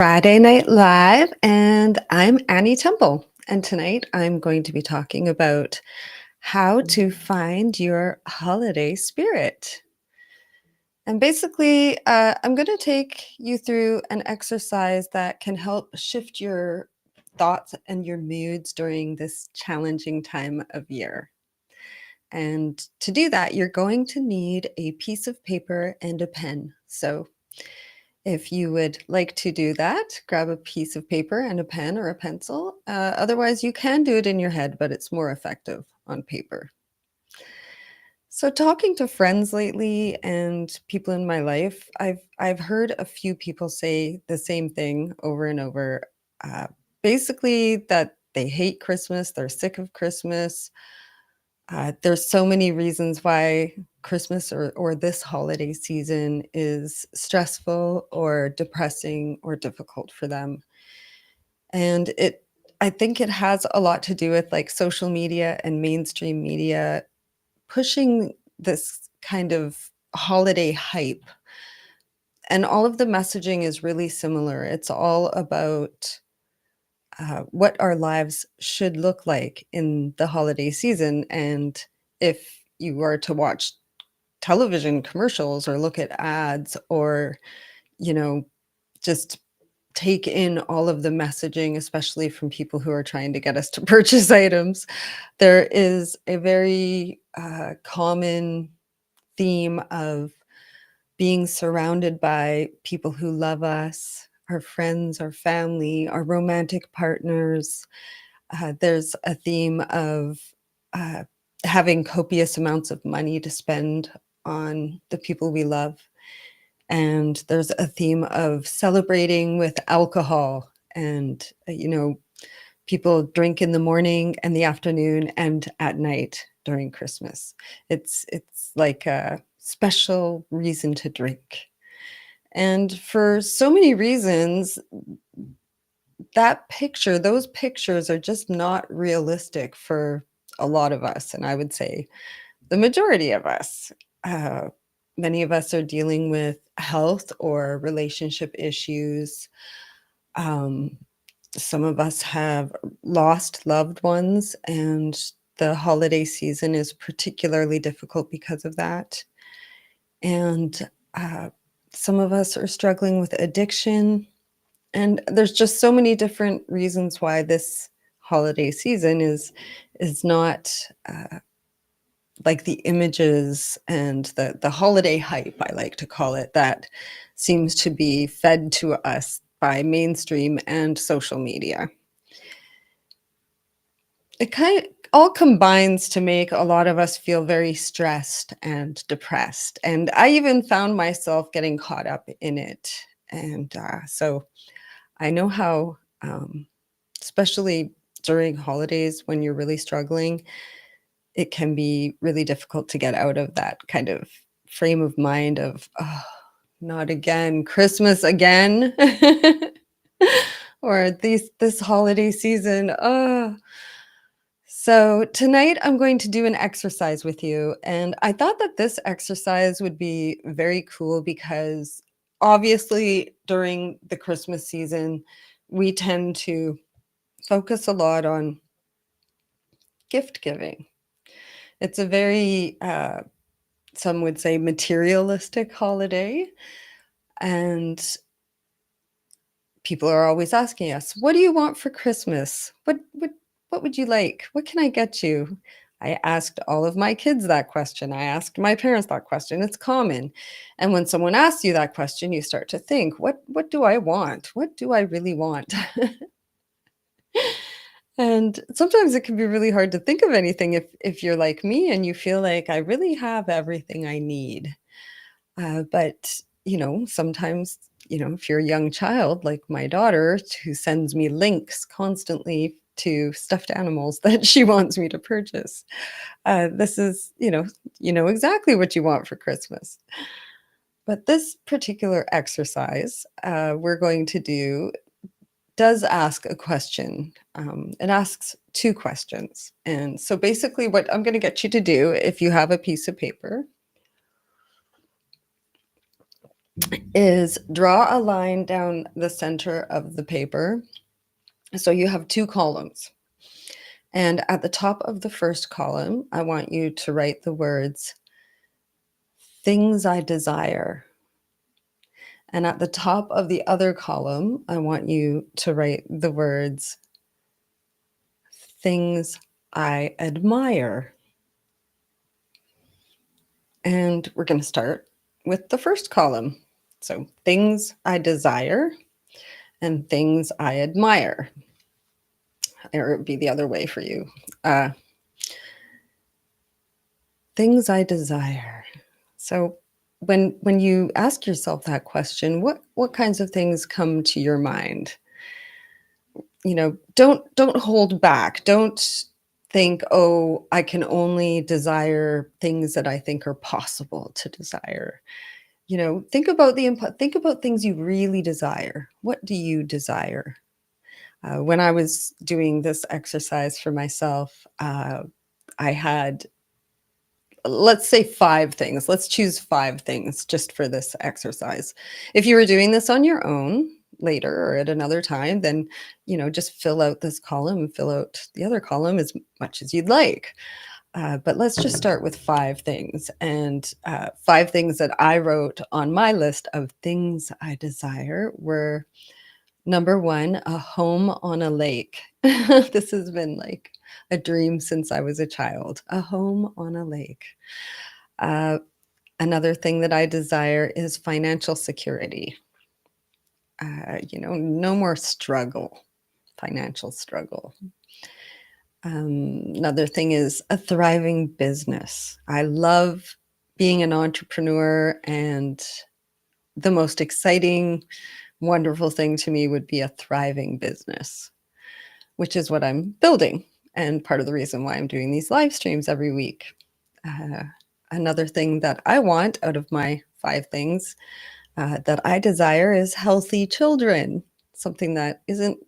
Friday Night Live, and I'm Annie Temple. And tonight I'm going to be talking about how to find your holiday spirit. And basically, I'm going to take you through an exercise that can help shift your thoughts and your moods during this challenging time of year. And to do that, you're going to need a piece of paper and a pen. So if you would like to do that, grab a piece of paper and a pen or a pencil. Otherwise, you can do it in your head, but it's more effective on paper. So, talking to friends lately and people in my life, I've heard a few people say the same thing over and over. Uh, Basically, that they hate Christmas, they're sick of Christmas. There's so many reasons why Christmas or this holiday season is stressful or depressing or difficult for them. And I think it has a lot to do with like social media and mainstream media pushing this kind of holiday hype. And all of the messaging is really similar. It's all about what our lives should look like in the holiday season. And if you were to watch television commercials or look at ads or, you know, just take in all of the messaging, especially from people who are trying to get us to purchase items, there is a very common theme of being surrounded by people who love us, our friends, our family, our romantic partners. There's a theme of uh, having copious amounts of money to spend on the people we love. And there's a theme of celebrating with alcohol and, people drink in the morning and the afternoon and at night during Christmas. It's like a special reason to drink. And for so many reasons, those pictures are just not realistic for a lot of us. And I would say the majority of us. Uh, Many of us are dealing with health or relationship issues. Um, some of us have lost loved ones, and the holiday season is particularly difficult because of that. And uh, some of us are struggling with addiction. And there's just so many different reasons why this holiday season is not like the images and the holiday hype, I like to call it, that seems to be fed to us by mainstream and social media. It kind of all combines to make a lot of us feel very stressed and depressed. And I even found myself getting caught up in it. And so I know how, especially during holidays when you're really struggling, it can be really difficult to get out of that kind of frame of mind of, "Oh, not again, Christmas again," or this holiday season, oh. So tonight I'm going to do an exercise with you, and I thought that this exercise would be very cool because obviously during the Christmas season, we tend to focus a lot on gift giving. It's a very, some would say, materialistic holiday, and people are always asking us, "What do you want for Christmas? What would you like? What can I get you?" I asked all of my kids that question. I asked my parents that question. It's common. And when someone asks you that question, you start to think, what do I want? What do I really want? And sometimes it can be really hard to think of anything if you're like me and you feel like I really have everything I need. But, sometimes, if you're a young child like my daughter who sends me links constantly to stuffed animals that she wants me to purchase, this is, you know exactly what you want for Christmas. But this particular exercise we're going to do does ask a question. It asks two questions. And so basically, what I'm going to get you to do, if you have a piece of paper, is draw a line down the center of the paper. So you have two columns. And at the top of the first column, I want you to write the words, things I desire. And at the top of the other column, I want you to write the words, things I admire. And we're going to start with the first column. So things I desire and things I admire. Or it would be the other way for you. Things I desire. So when you ask yourself that question, what kinds of things come to your mind? You know, don't hold back. Don't think, oh, I can only desire things that I think are possible to desire. You know, think about think about things you really desire. What do you desire? When I was doing this exercise for myself, I had, let's say, 5 things. Let's choose 5 things just for this exercise. If you were doing this on your own later or at another time, then, you know, just fill out this column and fill out the other column as much as you'd like. But let's just start with 5 things. And 5 things that I wrote on my list of things I desire were: number 1, a home on a lake. This has been like a dream since I was a child, a home on a lake. Uh, Another thing that I desire is financial security. You know, no more struggle, financial struggle. Another thing is a thriving business. I love being an entrepreneur, and the most exciting, wonderful thing to me would be a thriving business, which is what I'm building, and part of the reason why I'm doing these live streams every week. Uh, Another thing that I want out of my 5 things that I desire is healthy children, something that isn't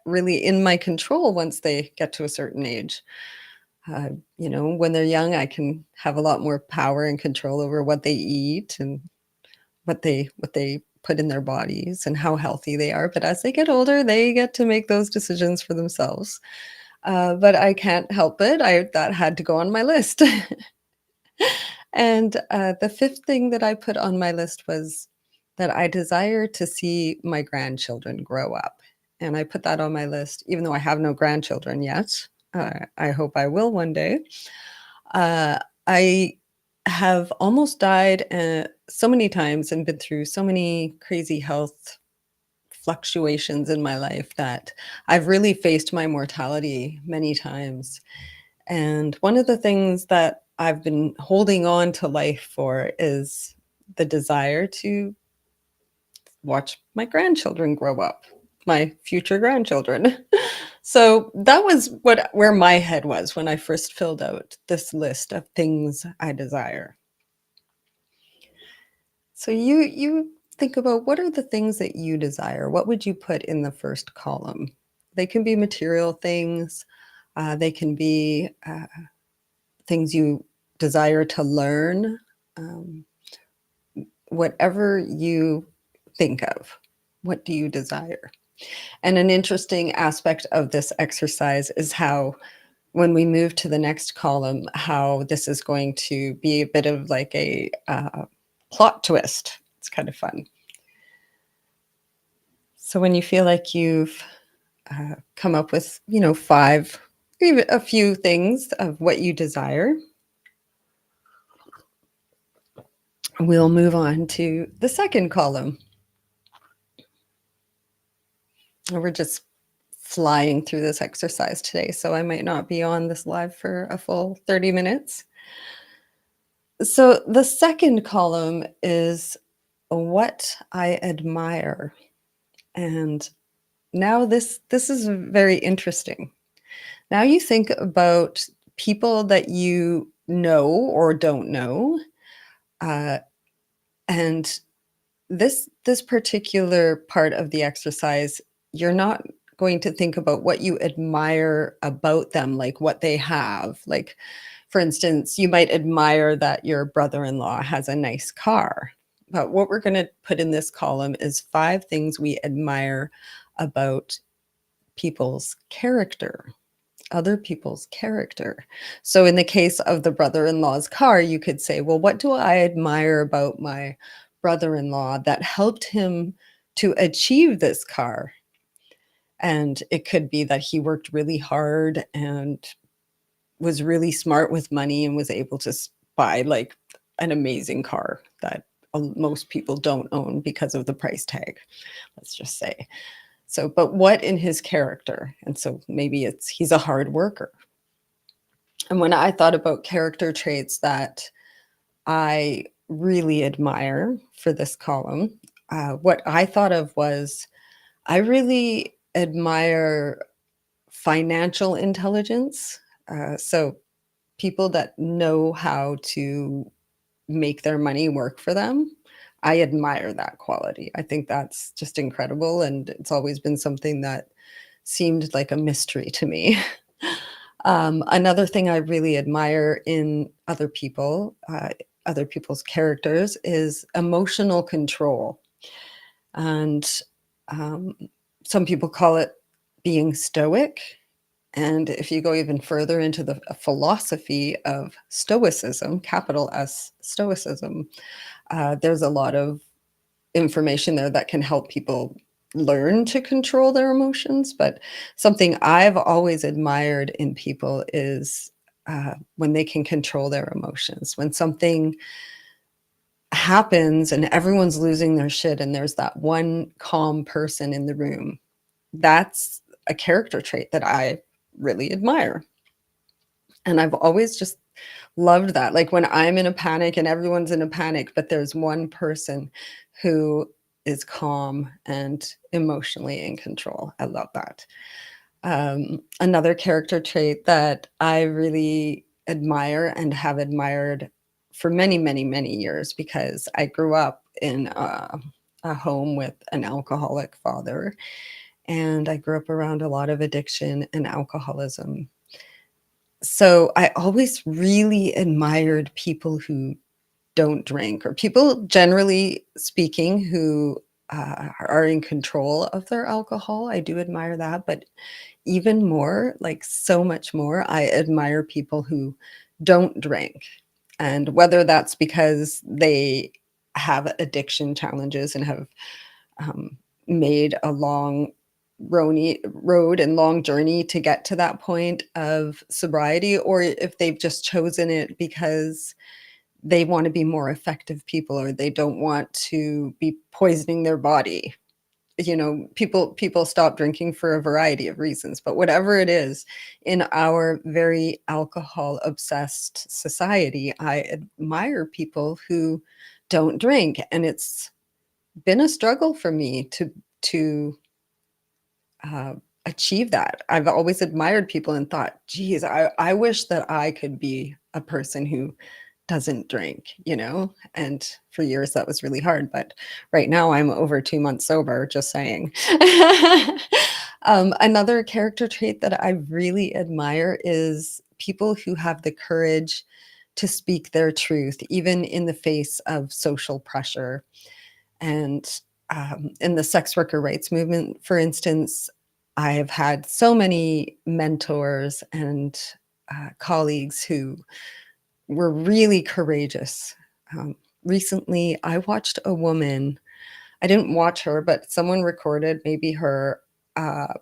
really in my control once they get to a certain age. You know, when they're young, I can have a lot more power and control over what they eat and what they put in their bodies and how healthy they are. But as they get older, they get to make those decisions for themselves. But I can't help it. That had to go on my list. And the 5th thing that I put on my list was that I desire to see my grandchildren grow up. And I put that on my list, even though I have no grandchildren yet. I hope I will one day. I have almost died so many times and been through so many crazy health fluctuations in my life that I've really faced my mortality many times. And one of the things that I've been holding on to life for is the desire to watch my grandchildren grow up, my future grandchildren. So that was where my head was when I first filled out this list of things I desire. So you think about, what are the things that you desire? What would you put in the first column? They can be material things. They can be things you desire to learn. Um, Whatever you think of, what do you desire? And an interesting aspect of this exercise is how, when we move to the next column, how this is going to be a bit of like a plot twist. It's kind of fun. So when you feel like you've come up with, you know, 5, even a few things of what you desire, we'll move on to the second column. We're just flying through this exercise today, so I might not be on this live for a full 30 minutes. So the second column is what I admire. And now this is very interesting. Now you think about people that you know or don't know, uh, and this particular part of the exercise, you're not going to think about what you admire about them, like what they have. Like, for instance, you might admire that your brother-in-law has a nice car. But what we're going to put in this column is 5 things we admire about people's character, other people's character. So in the case of the brother-in-law's car, you could say, well, what do I admire about my brother-in-law that helped him to achieve this car? And it could be that he worked really hard and was really smart with money and was able to buy like an amazing car that most people don't own because of the price tag, let's just say. So, but what in his character? And so maybe it's he's a hard worker. And when I thought about character traits that I really admire for this column, what I thought of was I really admire financial intelligence. So people that know how to make their money work for them. I admire that quality. I think that's just incredible, and it's always been something that seemed like a mystery to me. Another thing I really admire in other people's characters, is emotional control. And um, some people call it being stoic. And if you go even further into the philosophy of Stoicism, capital S Stoicism, there's a lot of information there that can help people learn to control their emotions. But something I've always admired in people is when they can control their emotions. When something happens and everyone's losing their shit, and there's that one calm person in the room, that's a character trait that I really admire. And I've always just loved that. Like when I'm in a panic and everyone's in a panic, but there's one person who is calm and emotionally in control. I love that. Another character trait that I really admire and have admired for many, many, many years, because I grew up in a home with an alcoholic father, and I grew up around a lot of addiction and alcoholism. So I always really admired people who don't drink, or people generally speaking who are in control of their alcohol. I do admire that, but even more, like so much more, I admire people who don't drink. And whether that's because they have addiction challenges and have um, made a long road and long journey to get to that point of sobriety, or if they've just chosen it because they want to be more effective people, or they don't want to be poisoning their body. People stop drinking for a variety of reasons, but whatever it is, in our very alcohol obsessed society, I admire people who don't drink. And it's been a struggle for me to uh, achieve that. I've always admired people and thought, geez, I wish that I could be a person who doesn't drink. And for years that was really hard. But right now I'm over 2 months sober, just saying. Another character trait that I really admire is people who have the courage to speak their truth, even in the face of social pressure. And in the sex worker rights movement, for instance, I have had so many mentors and colleagues who were really courageous. Recently, I watched a woman, I didn't watch her, but someone recorded maybe her uh,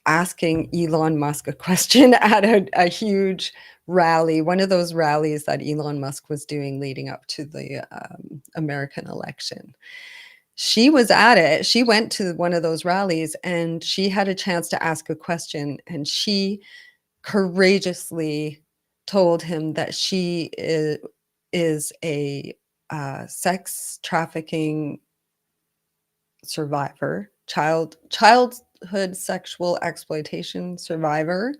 asking Elon Musk a question at a huge rally, one of those rallies that Elon Musk was doing leading up to the American election. She was at it. She went to one of those rallies and she had a chance to ask a question, and she courageously told him that she is a sex trafficking survivor, childhood sexual exploitation survivor,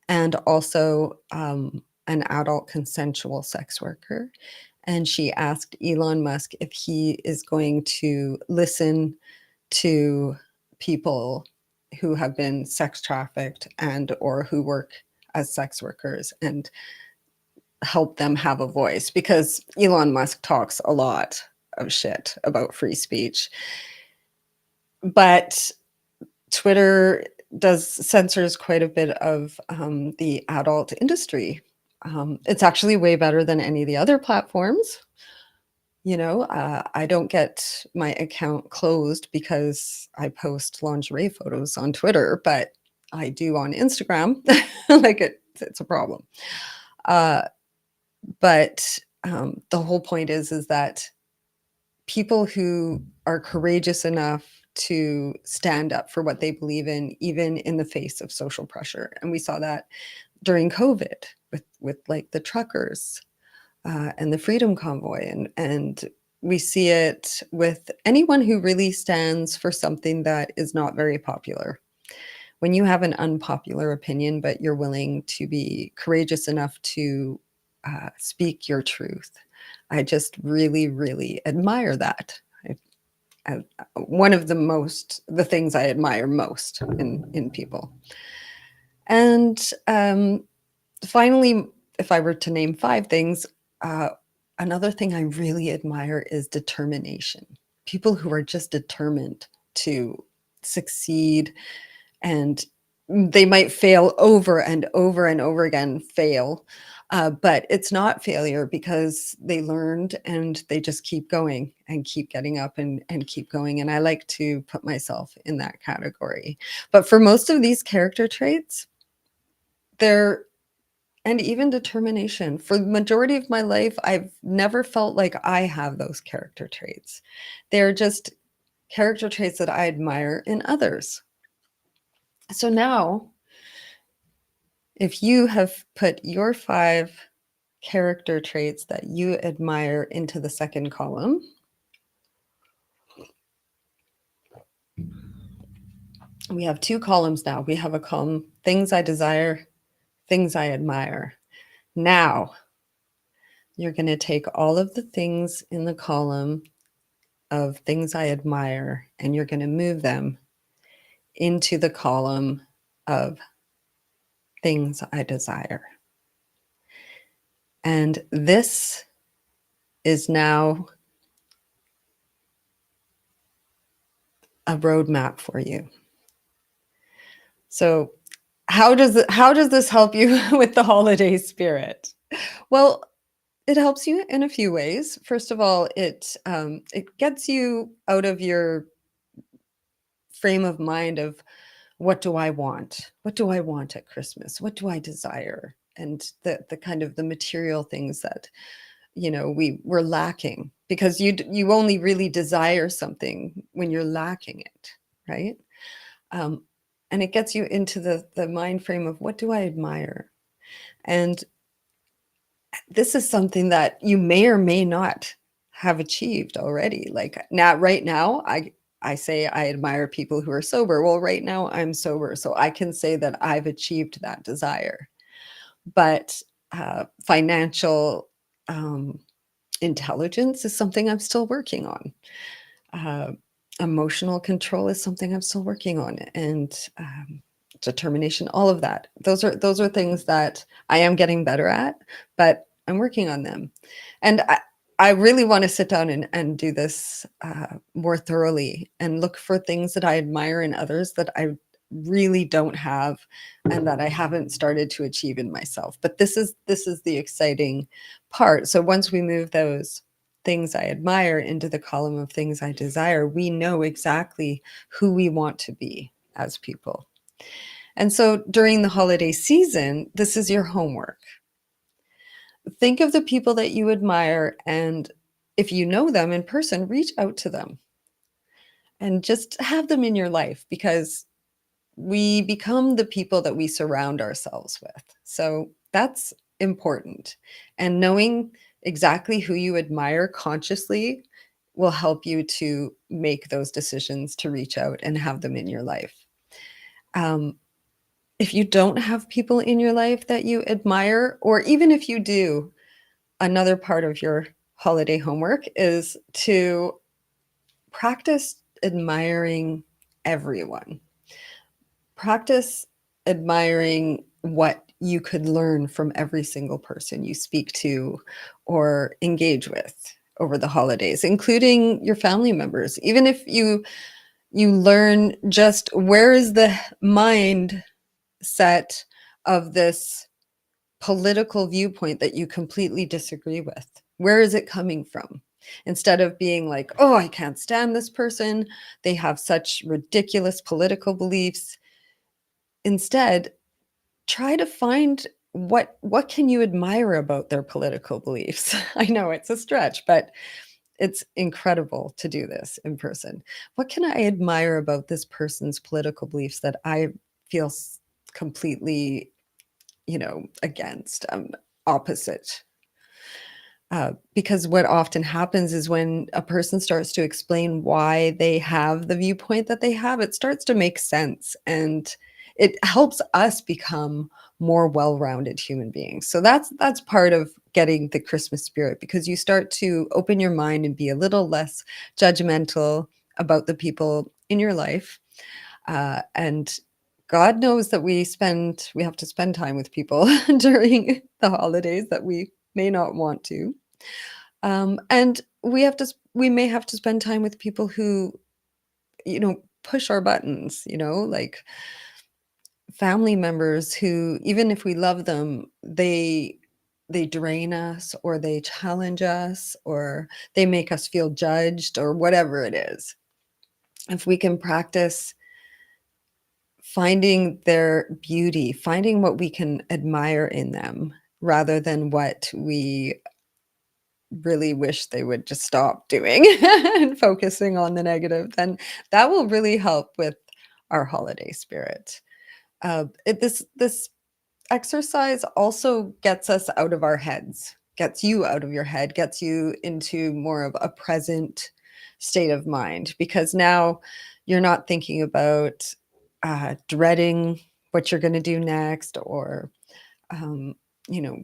and also an adult consensual sex worker. And she asked Elon Musk if he is going to listen to people who have been sex trafficked and or who work as sex workers, and help them have a voice, because Elon Musk talks a lot of shit about free speech. But Twitter does censors quite a bit of the adult industry. It's actually way better than any of the other platforms. I don't get my account closed because I post lingerie photos on Twitter, but I do on Instagram. Like it's a problem. Uh, but the whole point is that people who are courageous enough to stand up for what they believe in, even in the face of social pressure. And we saw that during COVID with like the truckers and the Freedom Convoy. And we see it with anyone who really stands for something that is not very popular. When you have an unpopular opinion, but you're willing to be courageous enough to speak your truth, I just really, really admire that. One of the things I admire most in people. And finally, if I were to name 5 things, uh, another thing I really admire is determination. People who are just determined to succeed, and they might fail over and over and over again, but it's not failure because they learned and they just keep going and keep getting up and keep going. And I like to put myself in that category. But for most of these character traits, they're and even determination. For the majority of my life, I've never felt like I have those character traits. They're just character traits that I admire in others. So now, if you have put your 5 character traits that you admire into the second column, we have 2 columns now. We have a column, things I desire, things I admire. Now, you're going to take all of the things in the column of things I admire, and you're going to move them into the column of things I desire. And this is now a roadmap for you. So how does this help you with the holiday spirit? Well, it helps you in a few ways. First of all, it gets you out of your frame of mind of what do I want? What do I want at Christmas? What do I desire? And the kind of the material things that we're lacking, because you only really desire something when you're lacking it, right? Um, and it gets you into the mind frame of what do I admire? And this is something that you may or may not have achieved already. Like right now, I say I admire people who are sober. Well, right now I'm sober, so I can say that I've achieved that desire. But financial intelligence is something I'm still working on. Uh, Emotional control is something I'm still working on, and determination, all of that. Those are things that I am getting better at, but I'm working on them. And I really want to sit down and do this more thoroughly and look for things that I admire in others that I really don't have and that I haven't started to achieve in myself. But this is the exciting part. So once we move those things I admire into the column of things I desire, we know exactly who we want to be as people. And so during the holiday season, this is your homework. Think of the people that you admire, and if you know them in person, reach out to them and just have them in your life, because we become the people that we surround ourselves with. So that's important. And knowing exactly who you admire consciously will help you to make those decisions to reach out and have them in your life. If you don't have people in your life that you admire, or even if you do, another part of your holiday homework is to practice admiring everyone. Practice admiring what you could learn from every single person you speak to or engage with. over the holidays, including your family members. Even if you learn just where is the mindset of this political viewpoint that you completely disagree with. Where is it coming from? Instead of being like, oh, I can't stand this person, they have such ridiculous political beliefs. Instead, try to find what can you admire about their political beliefs. I know it's a stretch, but it's incredible to do this in person. What can I admire about this person's political beliefs that I feel completely, against, opposite? Because what often happens is when a person starts to explain why they have the viewpoint that they have, it starts to make sense, and it helps us become more well-rounded human beings. So that's part of getting the Christmas spirit, because you start to open your mind and be a little less judgmental about the people in your life. And God knows that we have to spend time with people during the holidays that we may not want to. And we may have to spend time with people who, push our buttons, like family members who, even if we love them, they drain us, or they challenge us, or they make us feel judged, or whatever it is. If we can practice finding their beauty, finding what we can admire in them, rather than what we really wish they would just stop doing and focusing on the negative, then that will really help with our holiday spirit. This exercise also gets us out of our heads, gets you out of your head, gets you into more of a present state of mind, because now you're not thinking about dreading what you're going to do next, or um, you know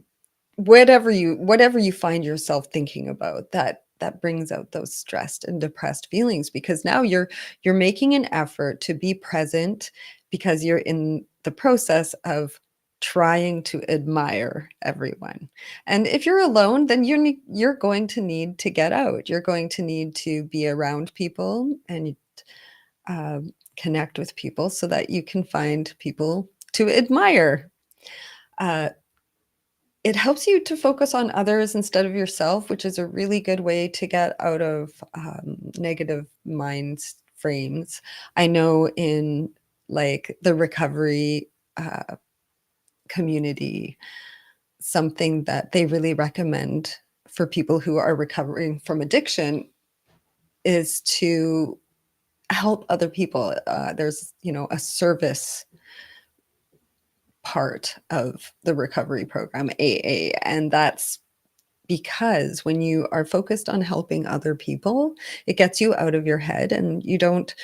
whatever you find yourself thinking about, that brings out those stressed and depressed feelings, because now you're making an effort to be present, because you're in the process of trying to admire everyone. And if you're alone, then you're going to need to get out, you're going to need to be around people, and connect with people, so that you can find people to admire. uh, it helps you to focus on others instead of yourself, which is a really good way to get out of negative mind frames. I know in like the recovery uh, community, something that they really recommend for people who are recovering from addiction is to help other people. There's, a service part of the recovery program, AA, and that's because when you are focused on helping other people, it gets you out of your head, and you don't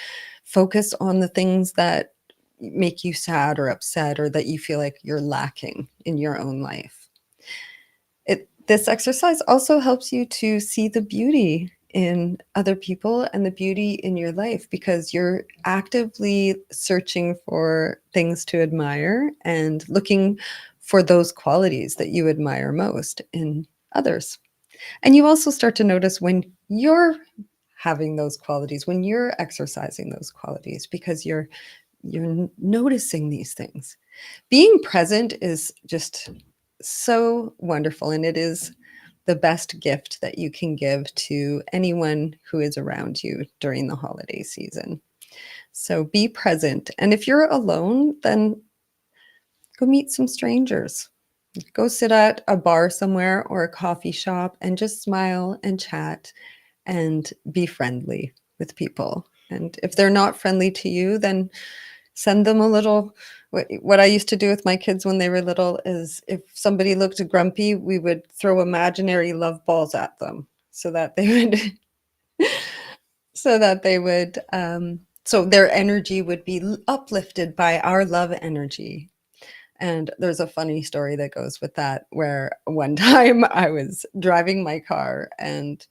focus on the things that make you sad or upset, or that you feel like you're lacking in your own life. This exercise also helps you to see the beauty in other people and the beauty in your life, because you're actively searching for things to admire and looking for those qualities that you admire most in others. And you also start to notice when you're having those qualities, when you're exercising those qualities, because you're noticing these things. Being present is just so wonderful, and it is the best gift that you can give to anyone who is around you during the holiday season. So be present. And if you're alone, then go meet some strangers. Go sit at a bar somewhere or a coffee shop and just smile and chat and be friendly with people. And if they're not friendly to you, then send them a little. What I used to do with my kids when they were little is, if somebody looked grumpy, we would throw imaginary love balls at them, so that they would so their energy would be uplifted by our love energy. And there's a funny story that goes with that, where one time I was driving my car, and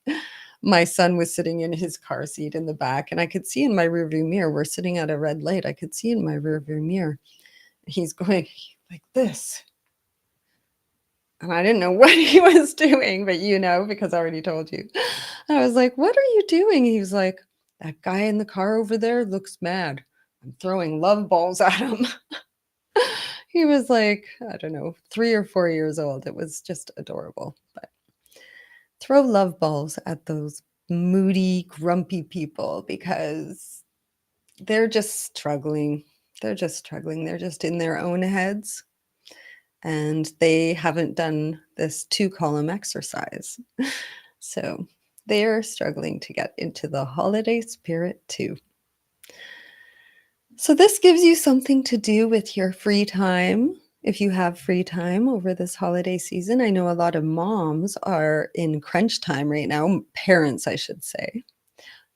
my son was sitting in his car seat in the back, and I could see in my rearview mirror, we're sitting at a red light, I could see in my rearview mirror, he's going like this. And I didn't know what he was doing, but you know, because I already told you. I was like, "What are you doing?" He was like, "That guy in the car over there looks mad. I'm throwing love balls at him." He was like, I don't know, 3 or 4 years old. It was just adorable. But throw love balls at those moody, grumpy people because they're just struggling. They're just struggling. They're just in their own heads and they haven't done this 2-column exercise. So they're struggling to get into the holiday spirit too. So this gives you something to do with your free time. If you have free time over this holiday season, I know a lot of moms are in crunch time right now, parents, I should say.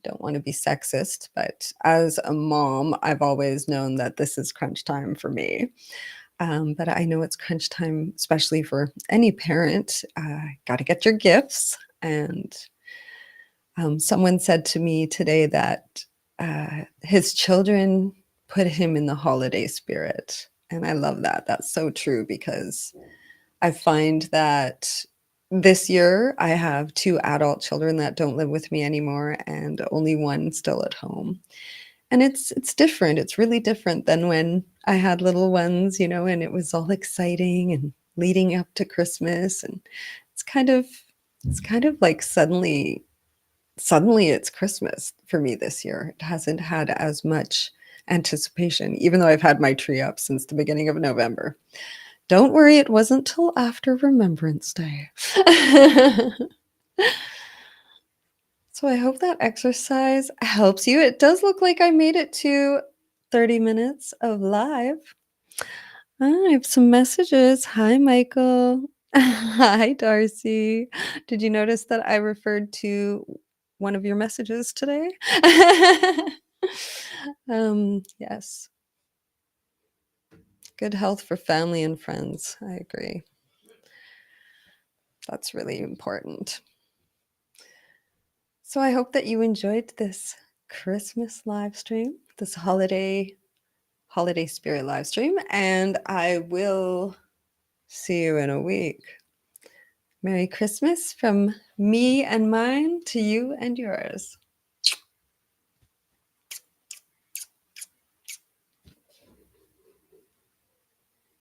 Don't want to be sexist, but as a mom, I've always known that this is crunch time for me. But I know it's crunch time, especially for any parent. Got to get your gifts. And someone said to me today that his children put him in the holiday spirit. And I love that. That's so true because I find that this year I have 2 adult children that don't live with me anymore and only one still at home. And it's different. It's really different than when I had little ones, you know, and it was all exciting and leading up to Christmas and it's kind of it's kind of like suddenly it's Christmas for me this year. It hasn't had as much anticipation, even though I've had my tree up since the beginning of November. Don't worry, it wasn't till after Remembrance Day. So I hope that exercise helps you. It does look like I made it to 30 minutes of live. I have some messages. Hi, Michael. Hi, Darcy. Did you notice that I referred to one of your messages today? Yes. Good health for family and friends. I agree. That's really important. So I hope that you enjoyed this Christmas live stream, this holiday spirit live stream, and I will see you in a week. Merry Christmas from me and mine to you and yours.